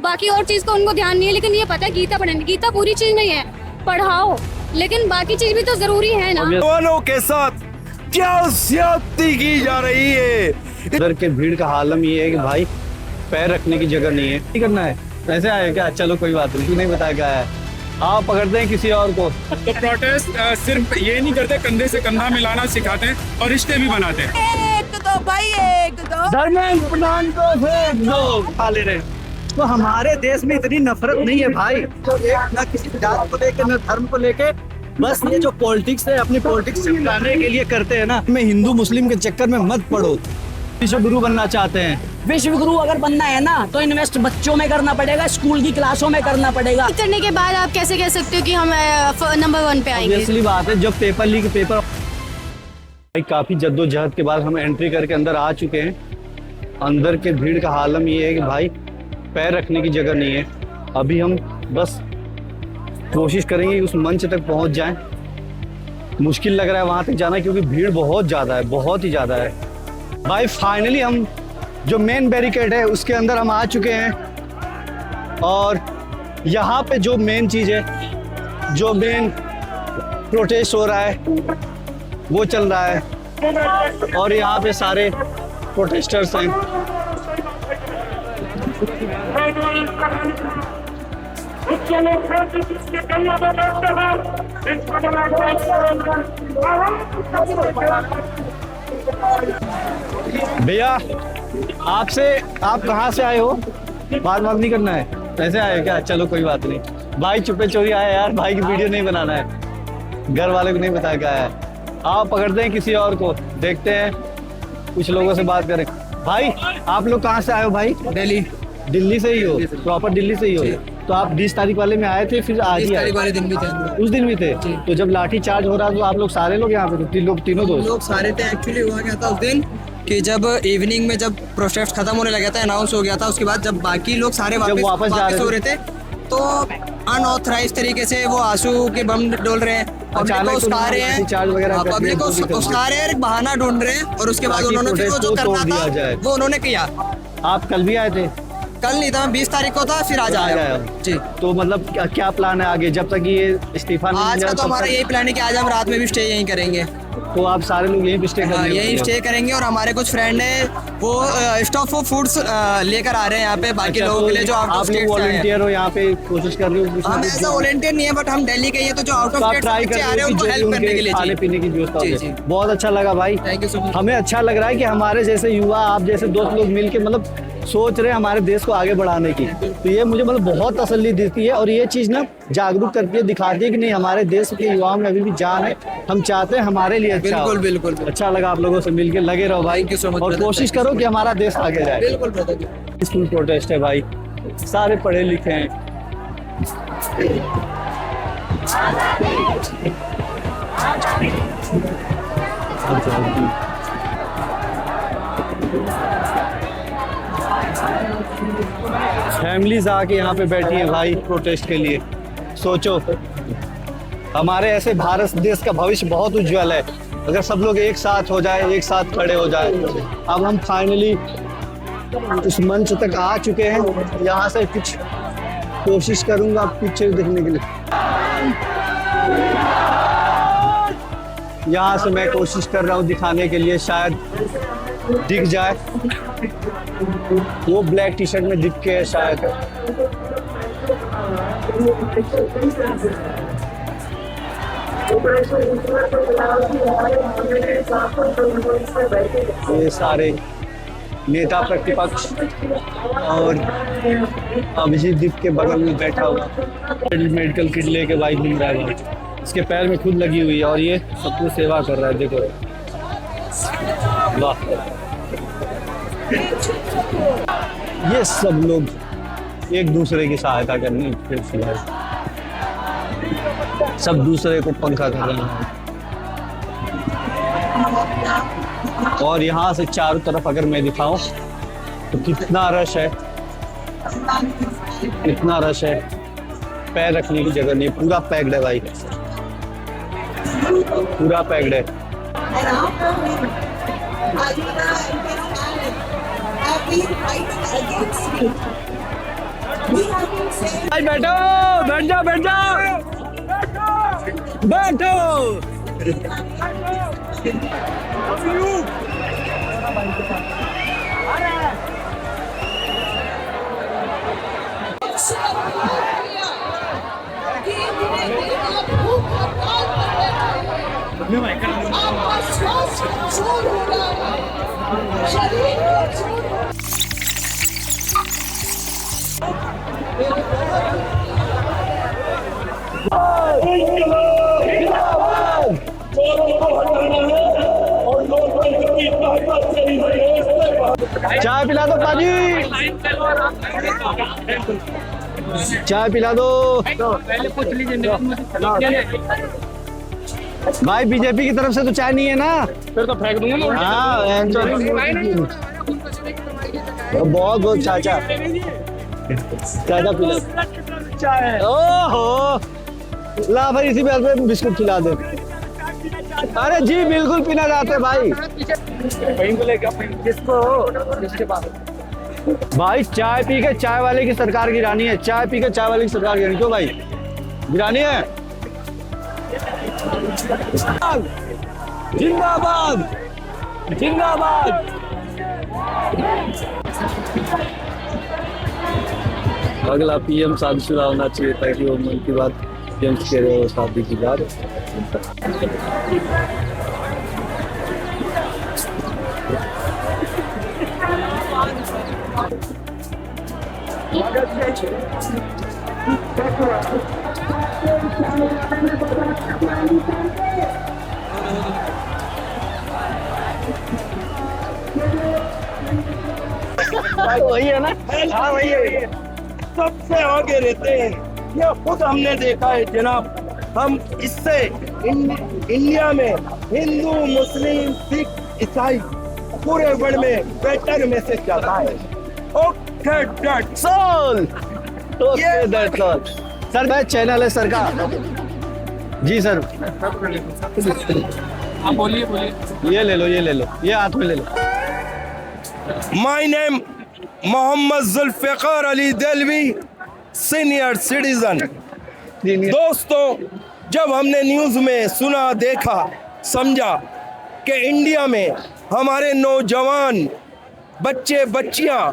बाकी और चीज का उनको ध्यान नहीं है, लेकिन ये पता है गीता पढ़ेंगे। गीता पूरी चीज नहीं है, पढ़ाओ, लेकिन बाकी चीज भी तो जरूरी है ना। वालों के साथ क्या ज्यादती की जा रही है। इधर के भीड़ का हालम ये है कि भाई पैर रखने की जगह नहीं है। क्या करना है, ऐसे आए क्या? चलो कोई बात नहीं, नहीं बताया क्या है, आप पकड़ते हैं किसी और को। तो प्रोटेस्ट सिर्फ ये नहीं करते, कंधे से कंधा मिलाना सिखाते हैं और रिश्ते भी बनाते हैं। एक दो भाई, एक दो। धर्मेंद्र प्रधान को फेंक दो, खा ले रहे। तो हमारे देश में इतनी नफरत नहीं है भाई, तो एक ना किसी जात को लेके ना धर्म को लेके, बस ये जो पॉलिटिक्स है अपनी पॉलिटिक्स चिपकाने के लिए करते हैं ना। मैं हिंदू मुस्लिम के चक्कर में मत पड़ो। विश्व गुरु बनना चाहते हैं, विश्व गुरु अगर बनना है ना तो इन्वेस्ट बच्चों में करना पड़ेगा, स्कूल की क्लासों में करना पड़ेगा। करने के बाद आप कैसे कह सकते हो कि हम नंबर 1 पे आएंगे? इसलिए बात है, जब पेपर लीक पेपर काफी जद्दोजहद के बाद हम एंट्री करके अंदर आ चुके हैं। अंदर के भीड़ का हालम ये है कि भाई पैर रखने की जगह नहीं है। अभी हम बस कोशिश करेंगे कि उस मंच तक पहुंच जाएं। मुश्किल लग रहा है वहां तक जाना, क्योंकि भीड़ बहुत ज़्यादा है, बहुत ही ज़्यादा है भाई। फाइनली हम जो मेन बैरिकेड है उसके अंदर हम आ चुके हैं, और यहाँ पे जो मेन चीज़ है, जो मेन प्रोटेस्ट हो रहा है वो चल रहा है, और यहाँ पे सारे प्रोटेस्टर्स हैं। भैया आप कहाँ से आए हो? बात नहीं करना है, ऐसे आए क्या? चलो कोई बात नहीं भाई, चुपे चोरी आए यार, भाई की वीडियो नहीं बनाना है, घर वाले को नहीं बताया क्या है। आप पकड़ते हैं किसी और को, देखते हैं कुछ लोगों से बात करें। भाई आप लोग कहाँ से आए हो भाई? दिल्ली से ही हो? प्रॉपर दिल्ली से ही हो? तो आप 20 तारीख वाले में आए थे, फिर आज ही आए? वाले दिन भी थे, उस दिन भी थे। तो जब लाठी चार्ज हो रहा तो आप लोग सारे लोग यहाँ पे थे? तीनों दोस्त लोग सारे थे। एक्चुअली हुआ क्या था उस दिन कि जब इवनिंग में जब प्रोटेस्ट खत्म होने लगा था, अनाउंस हो गया था, उसके बाद जब बाकी लोग सारे वापस हो रहे थे तो अनऑथराइज तरीके से वो आंसू के बम डोल रहे हैं, पब्लिक को उस्का रहे हैं, पब्लिक को उस्का रहे हैं, बहाना ढूंढ रहे हैं, और उसके बाद उन्होंने फिर वो जो करना था वो उन्होंने किया। आप कल भी आए थे? कल नहीं था, 20 तारीख को था, फिर आज आया जी। तो मतलब क्या प्लान है आगे, जब तक ये इस्तीफा नहीं? आज का तो हमारा यही प्लान है कि आज हम रात में भी स्टे यहीं करेंगे। तो आप सारे लोग यहीं पे स्टे करेंगे? यहीं स्टे करेंगे, और हमारे कुछ फ्रेंड है वो स्टॉक फूड फूड्स लेकर आ रहे हैं यहाँ पे बाकी लोगों के लिए जो आउट ऑफ स्टेट वॉलंटियर हो यहाँ पे, कोशिश कर रहे हो? हम ऐसा वॉलंटियर नहीं है, बट हम दिल्ली के ही तो जो आउट ऑफ स्टेट बच्चे आ रहे हैं उनको हेल्प करने के लिए, खाने पीने की व्यवस्था जी। बहुत अच्छा लगा भाई, थैंक यू सो मच। हमें अच्छा लग रहा है कि हमारे जैसे युवा, आप जैसे दोस्त लोग मिलके मतलब सोच रहे हैं हमारे देश को आगे बढ़ाने की। तो ये मुझे मतलब बहुत तसल्ली देती है, और ये चीज़ ना जागरूक करती है, दिखाती है कि नहीं हमारे देश के युवाओं में अभी भी जान है, हम चाहते हैं हमारे लिए अच्छा हो। बिल्कुल अच्छा लगा आप लोगों से मिलके, लगे रहो भाई, और कोशिश करो कि हमारा देश आगे जाए। बिल्कुल। स्कूल प्रोटेस्ट है भाई, सारे पढ़े लिखे हैं। फैमिलीज आके यहाँ पे बैठी हैं भाई प्रोटेस्ट के लिए। सोचो हमारे ऐसे भारत देश का भविष्य बहुत उज्जवल है अगर सब लोग एक साथ हो जाए, एक साथ खड़े हो जाए। अब हम फाइनली उस मंच तक आ चुके हैं, यहाँ से कुछ कोशिश करूंगा पिक्चर देखने के लिए। यहाँ से मैं कोशिश कर रहा हूँ दिखाने के लिए, शायद दिख जाए। वो ब्लैक टी शर्ट में दिख के है शायद। ये सारे नेता प्रतिपक्ष और अभिजीत दीप के बगल में बैठा हुआ मेडिकल किट लेके भाई घूम रहा है। इसके पैर में खुद लगी हुई है और ये सबको सेवा कर रहा है। देखो वाह, ये सब लोग एक दूसरे की सहायता करने फिर सब दूसरे को पंखा कर रहे हैं। और यहाँ से चारों तरफ अगर मैं दिखाऊं तो कितना रश है, कितना रश है। पैर रखने की जगह नहीं, पूरा पैक्ड है भाई, पूरा पैक्ड है। भाई बैठो, बैठ जाओ, बैठ जाओ, बैठो। चाय पिला दो पाजी, चाय पिला दो। भाई बीजेपी की तरफ से तो चाय नहीं है ना, फिर तो फेंक दूंगा। हाँ बहुत बहुत चाचा, चाचा पिला। ओहो ला भाई, इसी पे बिस्कुट खिला दे। अरे जी बिल्कुल पीना चाहते भाई। भाई चाय पी के चाय वाले की सरकार गिरानी है, चाय पी के चाय वाले की सरकार गिरानी। क्यों भाई गिरानी है? जिंदाबाद जिंदाबाद। अगला पीएम शादीशुदा होना चाहिए ताकि वो मन की बात पीएम कह रहे हो शादी की बात। वही है ना? हाँ वही है, सबसे आगे रहते हैं। यह खुद हमने देखा है जनाब। हम इससे इंडिया में हिंदू, मुस्लिम, सिख, ईसाई पूरे वर्ल्ड में बेटर मैसेज जाता है। Okay that's all. Okay that's all. Sir मैं चैनल है सर का। जी सर। आप बोलिए बोलिए। ये ले लो, ये ले लो, ये हाथ में ले लो। My name Mohammad Zulfikar Ali Dehlvi, senior citizen. दोस्तों, जब हमने न्यूज़ में सुना, देखा, समझा कि इंडिया में हमारे नौजवान बच्चे बच्चियां,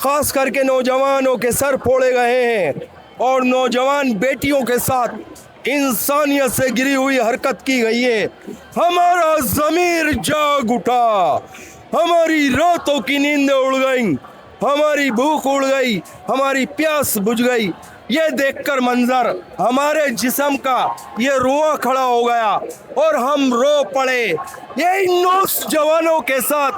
खास करके नौजवानों के सर फोड़े गए हैं और नौजवान बेटियों के साथ इंसानियत से गिरी हुई हरकत की गई है, हमारा ज़मीर जाग उठा, हमारी रातों की नींदें उड़ गईं, हमारी भूख उड़ गई, हमारी प्यास बुझ गई। ये देखकर मंजर हमारे जिस्म का ये रुआ खड़ा हो गया और हम रो पड़े। ये इन नौजवानों के साथ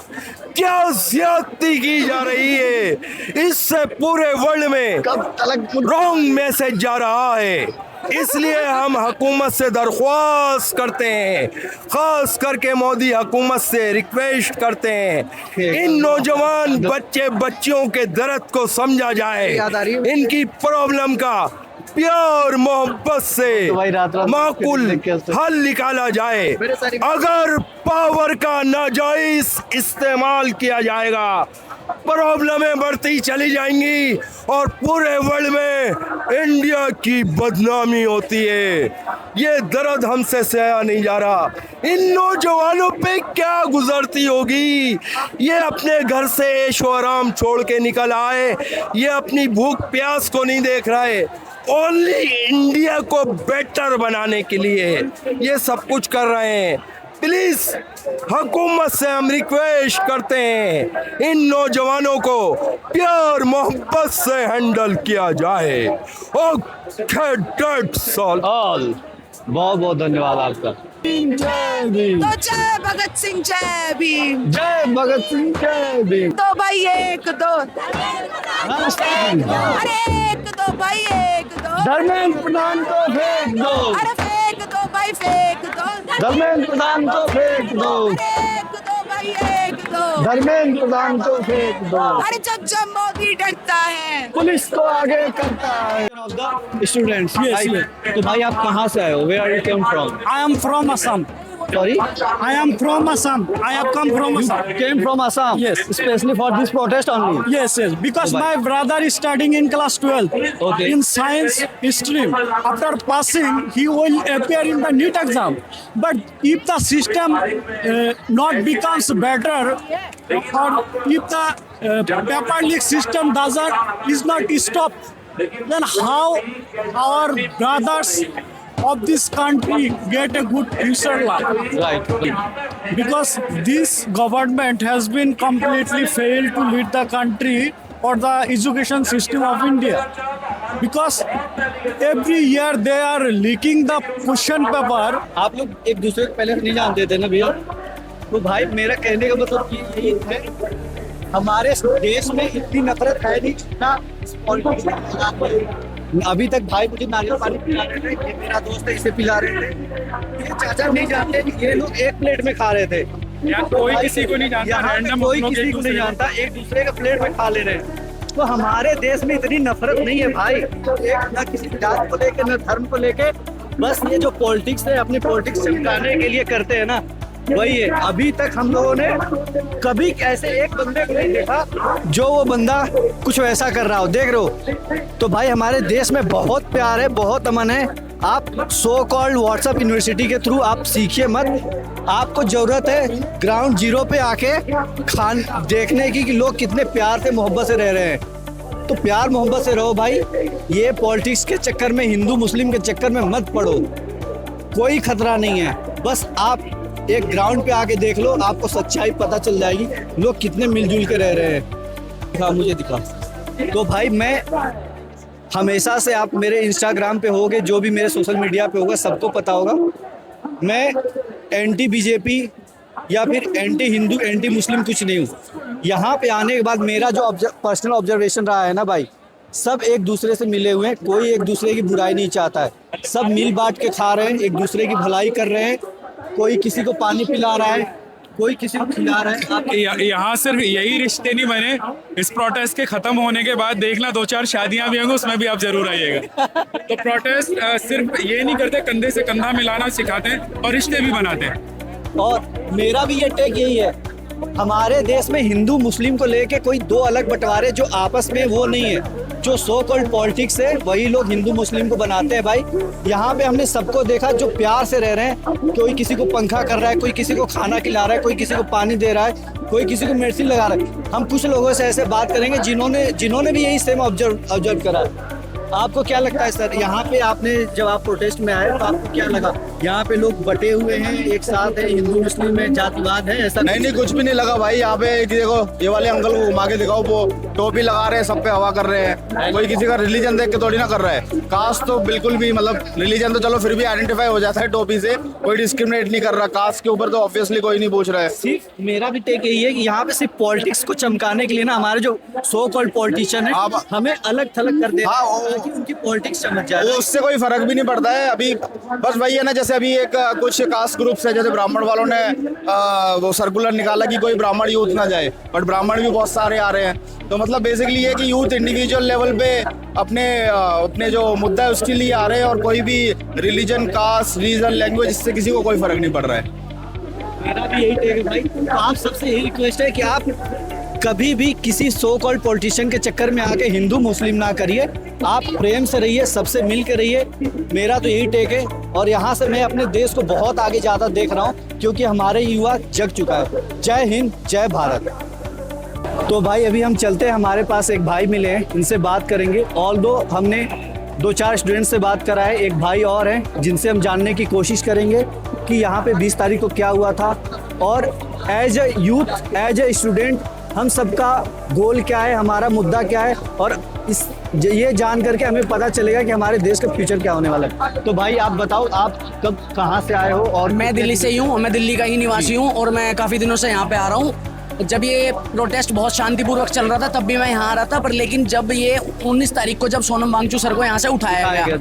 क्या ज्यादती की जा रही है, इससे पूरे वर्ल्ड में रॉन्ग मैसेज जा रहा है। इसलिए हम हुकूमत से दरख्वास्त करते हैं, खास करके मोदी हुकूमत से रिक्वेस्ट करते हैं, इन नौजवान बच्चे बच्चियों के दर्द को समझा जाए, इनकी प्रॉब्लम का प्यार मोहब्बत से माकूल हल निकाला जाए। अगर पावर का नाजायज इस्तेमाल किया जाएगा, प्रॉब्लमें बढ़ती चली जाएंगी और पूरे वर्ल्ड में इंडिया की बदनामी होती है। ये दर्द हमसे सहा नहीं जा रहा। इन नौजवानों पे क्या गुजरती होगी। ये अपने घर से ऐशो आराम छोड़ के निकल आए, ये अपनी भूख प्यास को नहीं देख रहे, ओनली इंडिया को बेटर बनाने के लिए ये सब कुछ कर रहे हैं। प्लीज हुकूमत से हम रिक्वेस्ट करते हैं, इन नौजवानों को प्यार मोहब्बत से हैंडल किया जाए। Okay that's all. बहुत बहुत धन्यवाद आपका। जय भीम। तो जय भगत सिंह, जय भीम। जय भगत सिंह, जय भीम। दो भाई एक दो, अरे एक दो भाई एक दो, धर्मेंद्र प्रधान को फेंक दो, अरे फेंक दो भाई फेंक दो, धर्मेंद्र प्रधान को फेंक दो, एक दो भाई एक दो, धर्मेंद्र प्रधान को फेंक दो। अरे जब जब मोदी डरता है पुलिस को आगे करता है। स्टूडेंट्स, तो भाई आप कहाँ से आए हो? Where are you come from? I am from Assam. Sorry, I am from Assam. I have come from you Assam. came from Assam. Yes. Especially for this protest only. Yes, yes. Because Oh, my brother is studying in class 12 Okay. in science stream. After passing, he will appear in the NEET exam. But if the system not becomes better, or if the paper leak system is not stopped, then how our brothers of this country get a good future life? Right. Because this government has been completely failed to lead the country or the education system of India. Because every year they are leaking the question paper. आप लोग एक दूसरे को पहले नहीं जानते थे ना भैया? तो भाई मेरा कहने का मतलब यही है, हमारे देश में इतनी नफरत है नहीं जितना politics में फैलाते हैं। अभी तक भाई मुझे नारियल पानी पिला रहे थे, ये मेरा दोस्त है इसे पिला रहे थे, ये चाचा नहीं जानते कि ये लोग एक प्लेट में खा रहे थे। यार कोई किसी को नहीं जानता, यहाँ पे रैंडम कोई लोग किसी एक को दूसरे नहीं को- जानता, एक दूसरे का प्लेट में खा ले रहे हैं। तो हमारे देश में इतनी नफरत नहीं है भाई, एक ना किसी जात को लेके ना धर्म को लेके, बस ये जो पॉलिटिक्स है अपनी पॉलिटिक्स चमकाने के लिए करते हैं ना, वही है। अभी तक हम लोगों ने कभी ऐसे एक बंदे को नहीं देखा जो वो बंदा कुछ वैसा कर रहा हो, देख रहे हो। तो भाई हमारे देश में बहुत प्यार है, बहुत अमन है। आप सो कॉल्ड व्हाट्सएप यूनिवर्सिटी के थ्रू आप सीखिए मत, आपको जरूरत है ग्राउंड जीरो पे आके देखने की कि लोग कितने प्यार से मोहब्बत से रह रहे हैं। तो प्यार मोहब्बत से रहो भाई, ये पॉलिटिक्स के चक्कर में, हिंदू मुस्लिम के चक्कर में मत पड़ो, कोई खतरा नहीं है। बस आप एक ग्राउंड पे आके देख लो, आपको सच्चाई पता चल जाएगी लोग कितने मिलजुल के रह रहे हैं। दिखा मुझे दिखा। तो भाई मैं हमेशा से, आप मेरे इंस्टाग्राम पे होगे, जो भी मेरे सोशल मीडिया पे होगा, सबको पता होगा मैं एंटी बीजेपी या फिर एंटी हिंदू एंटी मुस्लिम कुछ नहीं हूँ। यहाँ पे आने के बाद मेरा जो पर्सनल ऑब्जर्वेशन रहा है ना भाई, सब एक दूसरे से मिले हुए हैं, कोई एक दूसरे की बुराई नहीं चाहता है, सब मिल बांट के खा रहे हैं, एक दूसरे की भलाई कर रहे हैं। कोई किसी को पानी पिला रहा है, कोई किसी को खिला रहा है। आप यहाँ सिर्फ यही रिश्ते नहीं बने, इस प्रोटेस्ट के खत्म होने के बाद देखना 2-4 शादियां भी होंगी, उसमें भी आप जरूर आइएगा। तो प्रोटेस्ट सिर्फ ये नहीं करते, कंधे से कंधा मिलाना सिखाते हैं और रिश्ते भी बनाते हैं। और मेरा भी ये टेक यही है, हमारे देश में हिंदू मुस्लिम को लेके कोई दो अलग बंटवारे जो आपस में वो नहीं है। जो सो कॉल्ड पॉलिटिक्स है वही लोग हिंदू मुस्लिम को बनाते हैं भाई। यहाँ पे हमने सबको देखा जो प्यार से रह रहे हैं, कोई किसी को पंखा कर रहा है, कोई किसी को खाना खिला रहा है, कोई किसी को पानी दे रहा है, कोई किसी को मेडिसिन लगा रहा है। हम कुछ लोगों से ऐसे बात करेंगे जिन्होंने भी यही सेम ऑब्जर्व करा है। आपको क्या लगता है सर, यहाँ पे आपने जब आप प्रोटेस्ट में आए तो आपको क्या लगा? यहाँ पे लोग बटे हुए हैं, एक साथ है, हिंदू मुस्लिम में जातिवाद है, ऐसा नहीं कुछ भी नहीं लगा भाई। यहाँ पे देखो, ये वाले अंकल को घुमा के दिखाओ, वो टोपी लगा रहे हैं, सब पे हवा कर रहे हैं। कोई किसी का रिलीजन देख के थोड़ी ना कर रहा है। कास्ट तो बिल्कुल भी, मतलब रिलीजन तो चलो फिर भी आइडेंटिफाई हो जाता है टोपी से, कोई डिस्क्रिमिनेट नहीं कर रहा। कास्ट के ऊपर तो ऑब्वियसली कोई नहीं पूछ रहा है। सिर्फ मेरा भी टेक यही है कि यहाँ पे सिर्फ पॉलिटिक्स को चमकाने के लिए ना, हमारे जो सो कॉल्ड पॉलिटिशियन है हमें अलग थलग कर देते हैं ताकि उनकी पॉलिटिक्स चमक जाए। वो उससे कोई फर्क भी नहीं पड़ता है। अभी बस वही है ना, जैसे अभी एक कुछ कास्ट ग्रुप्स है, जैसे ब्राह्मण वालों ने वो सर्कुलर निकाला कि कोई ब्राह्मण यूथ ना जाए, बट ब्राह्मण भी बहुत सारे आ रहे हैं। तो मतलब बेसिकली ये कि यूथ इंडिविजुअल लेवल पे अपने जो मुद्दा है उसके लिए आ रहे हैं, और कोई भी रिलीजन, कास्ट, रीजन, लैंग्वेज, इससे किसी को कोई फर्क नहीं पड़ रहा है। मेरा भी यही टेक है भाई। तो आप सबसे यही रिक्वेस्ट है कि आप कभी भी किसी सो कॉल्ड पॉलिटिशियन के चक्कर में आके हिंदू मुस्लिम ना करिए, आप प्रेम से रहिए, सबसे मिल के रहिए। मेरा तो यही टेक है, और यहाँ से मैं अपने देश को बहुत आगे ज़्यादा देख रहा हूँ, क्योंकि हमारे युवा जग चुका है। जय हिंद, जय भारत। तो भाई अभी हम चलते हैं, हमारे पास एक भाई मिले हैं, इनसे बात करेंगे। ऑल्दो हमने 2-4 स्टूडेंट से बात करा है, एक भाई और हैं जिनसे हम जानने की कोशिश करेंगे कि यहाँ पे 20 तारीख को क्या हुआ था, और as a youth, as a student हम सबका गोल क्या है, हमारा मुद्दा क्या है, और ये जान करके हमें पता चलेगा कि हमारे देश का फ्यूचर क्या होने वाला है। तो भाई आप बताओ, आप कब कहाँ से आए हो? और मैं दिल्ली से ही हूँ, मैं दिल्ली का ही निवासी हूँ और मैं काफ़ी दिनों से यहाँ पे आ रहा हूँ। जब ये प्रोटेस्ट बहुत शांतिपूर्वक चल रहा था तब भी मैं यहाँ आ रहा था, पर लेकिन जब ये 19 तारीख को जब सोनम वांगचू सर को यहाँ से उठाया गया,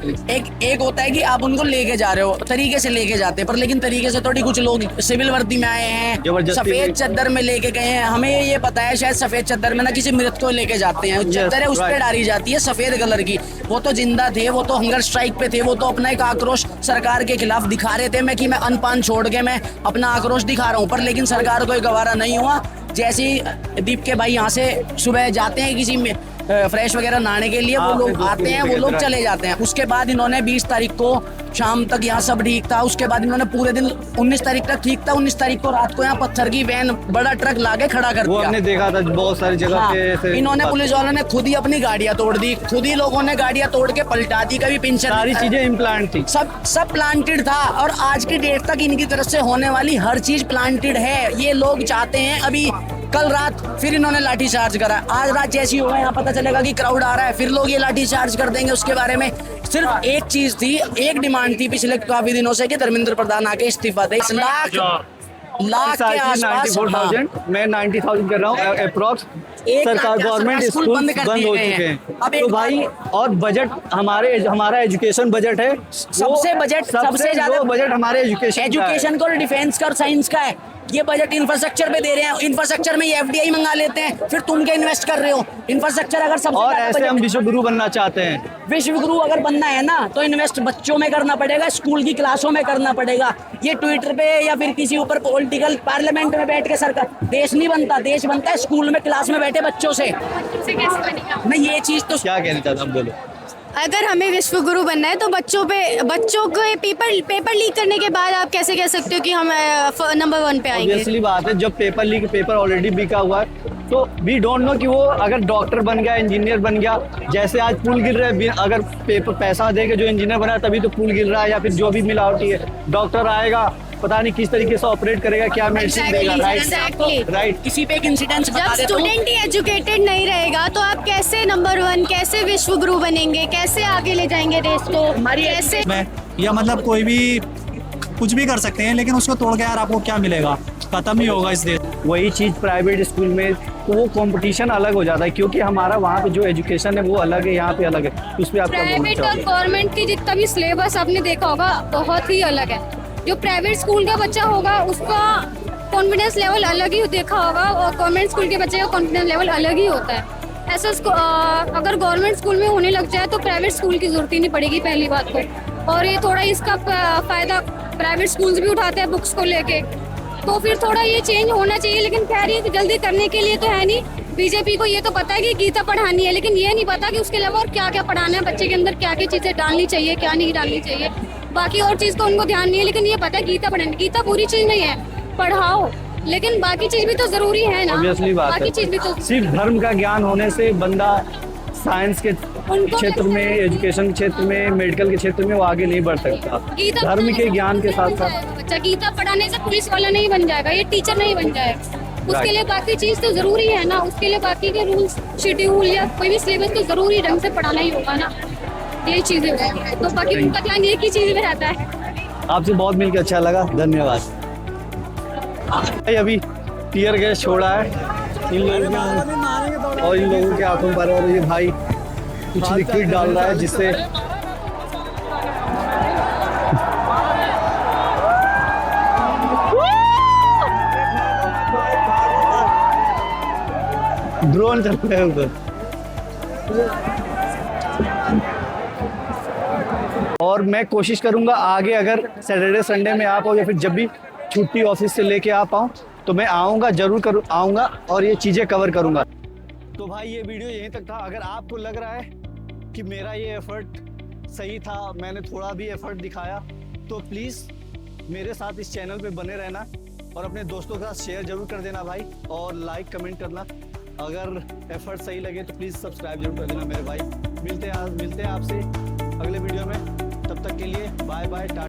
एक होता है कि आप उनको लेके जा रहे हो, तरीके से लेके जाते हैं, पर लेकिन तरीके से थोड़ी कुछ लोग सिविल वर्दी में आए हैं, सफेद चद्दर में लेके गए हैं। हमें ये पता है शायद सफेद चद्दर में ना किसी मृत को लेके जाते हैं, चद्दर है उस पर डाली जाती है सफेद कलर की। वो तो जिंदा थे, वो तो हंगर स्ट्राइक पे थे, वो तो अपना एक आक्रोश सरकार के खिलाफ दिखा रहे थे। मैं अनपान छोड़ के मैं अपना आक्रोश दिखा रहा हूँ, पर लेकिन सरकार को गवारा नहीं हुआ। जैसे ही दीप के भाई यहाँ से सुबह जाते हैं किसी में फ्रेश वगैरह नहाने के लिए, वो लोग आते हैं, वो लोग चले जाते हैं। उसके बाद इन्होंने 20 तारीख को शाम तक यहाँ सब ठीक था, उसके बाद इन्होंने पूरे दिन 19 तारीख तक ठीक था, 19 तारीख को रात को यहाँ पत्थर की वैन बड़ा ट्रक लाके खड़ा कर दिया। हमने देखा था बहुत सारी जगह पे इन्होंने पुलिस वालों ने खुद ही अपनी गाड़ियां तोड़ दी, खुद ही लोगों ने गाड़ियां तोड़ के पलटा दी। कभी पिंचर सारी चीजें इम्प्लांट थी, सब प्लांटेड था, और आज की डेट तक इनकी तरफ से होने वाली हर चीज प्लांटेड है। ये लोग चाहते हैं, अभी कल रात फिर इन्होंने लाठी चार्ज करा, आज रात जैसी होगा यहाँ पता चलेगा कि क्राउड आ रहा है, फिर लोग ये लाठी चार्ज कर देंगे। उसके बारे में सिर्फ एक चीज थी, एक डिमांड थी पिछले काफी दिनों से कि धर्मेंद्र प्रधान आके इस्तीफा दे। लाख के आसपास 94,000 मैं 90,000 कर रहा हूँ अप्रोक्स। सरकार गवर्नमेंट स्कूल बंद हो चुके हैं। अब तो भाई और बजट हमारा एजुकेशन बजट है, सबसे ज्यादा बजट हमारे एजुकेशन का और डिफेंस का और साइंस का है। ये बजट इंफ्रास्ट्रक्चर पे दे रहे हैं, इंफ्रास्ट्रक्चर में ये FDI मंगा लेते हैं, फिर तुम क्या इन्वेस्ट कर रहे हो इंफ्रास्ट्रक्चर? अगर सबसे और ऐसे हम विश्व गुरु बनना चाहते हैं, विश्व गुरु अगर बनना है ना तो इन्वेस्ट बच्चों में करना पड़ेगा, स्कूल की क्लासों में करना पड़ेगा। ये ट्विटर पे या फिर किसी ऊपर पॉलिटिकल पार्लियामेंट में बैठ के सरकार देश नहीं बनता, देश बनता है स्कूल में क्लास में बैठे बच्चों से। नहीं ये चीज तो क्या कहना चाहता हूँ, बोलो। अगर हमें विश्व गुरु बनना है तो बच्चों को पेपर लीक करने के बाद आप कैसे कह सकते हो कि हम नंबर 1 पे आएंगे? ऑब्वियसली बात है, जब पेपर ऑलरेडी बिका हुआ है तो वी डोंट नो कि वो अगर डॉक्टर बन गया, इंजीनियर बन गया, जैसे आज पुल गिर रहा है, अगर पैसा दे के जो इंजीनियर बना तभी तो पुल गिर रहा है, या फिर जो भी मिलावटी है, डॉक्टर आएगा पता नहीं किस तरीके से ऑपरेट करेगा, क्या मेडिसिन देगा। राइट किसी पे एक इंसिडेंट जब स्टूडेंट ही एजुकेटेड नहीं रहेगा तो आप कैसे नंबर 1, कैसे विश्व गुरु बनेंगे, कैसे आगे ले जाएंगे देश को? कैसे या मतलब कोई भी कुछ भी कर सकते हैं, लेकिन उसको तोड़ के यार आपको क्या मिलेगा? खत्म ही होगा इस देश। वही चीज़ प्राइवेट स्कूल में तो वो कंपटीशन अलग हो जाता है, क्योंकि हमारा वहाँ पे जो एजुकेशन है वो अलग है, यहाँ पे अलग है। उस पर आप प्राइवेट और गवर्नमेंट की जितना भी सिलेबस आपने देखा होगा बहुत ही अलग है। जो प्राइवेट स्कूल का बच्चा होगा उसका कॉन्फिडेंस लेवल अलग ही देखा होगा, और गवर्नमेंट स्कूल के बच्चे का कॉन्फिडेंस लेवल अलग ही होता है। ऐसा अगर गवर्नमेंट स्कूल में होने लग जाए तो प्राइवेट स्कूल की जरूरत ही नहीं पड़ेगी पहली बात तो। और ये थोड़ा इसका फायदा प्राइवेट स्कूल्स भी उठाते हैं बुक्स को लेके, तो फिर थोड़ा ये चेंज होना चाहिए। लेकिन खैर ये जल्दी करने के लिए तो है नहीं। बीजेपी को ये तो पता है कि गीता पढ़ानी है, लेकिन ये नहीं पता कि उसके अलावा और क्या क्या पढ़ाना है, बच्चे के अंदर क्या क्या चीजें डालनी चाहिए, क्या नहीं डालनी चाहिए। बाकी और चीज तो उनको ध्यान नहीं है, लेकिन ये पता है गीता पढ़ानी। गीता पूरी चीज नहीं है, पढ़ाओ, लेकिन बाकी चीज भी तो जरूरी है ना। बाकी चीज भी तो सिर्फ धर्म का ज्ञान होने से बंदा साइंस के क्षेत्र में, एजुकेशन क्षेत्र में, मेडिकल के क्षेत्र में वो आगे नहीं बढ़ सकता। धर्म के ज्ञान के साथ साथ बच्चा गीता पढ़ाने से पुलिस वाला नहीं बन जाएगा, ये टीचर नहीं बन जाएगा। उसके लिए बाकी चीज तो जरूरी है ना, उसके लिए बाकी के रूल्स शेड्यूल या कोई भी सिलेबस तो जरूरी ढंग से पढ़ाना ही होगा ना, ये चीजें होगी। तो बाकी उनका ध्यान एक ही चीज में रहता है। आपसे बहुत मिलकर अच्छा लगा, धन्यवाद। अभी टीयर गैस छोड़ा है इन लोगों ने, और इन लोगों के आंखों पर, और ये भाई कुछ लिक्विड डाल रहा है जिससे ड्रोन चल रहा है उधर। और मैं कोशिश करूंगा आगे, अगर सैटरडे संडे में आप हो या फिर जब भी छुट्टी ऑफिस से लेके आ पाऊँ तो मैं आऊँगा, जरूर आऊँगा और ये चीज़ें कवर करूँगा। तो भाई ये वीडियो यहीं तक था। अगर आपको लग रहा है कि मेरा ये एफर्ट सही था, मैंने थोड़ा भी एफर्ट दिखाया, तो प्लीज़ मेरे साथ इस चैनल पे बने रहना और अपने दोस्तों के साथ शेयर जरूर कर देना भाई, और लाइक कमेंट करना। अगर एफर्ट सही लगे तो प्लीज़ सब्सक्राइब जरूर कर देना मेरे भाई। मिलते हैं आपसे अगले वीडियो में, तब तक के लिए बाय बाय।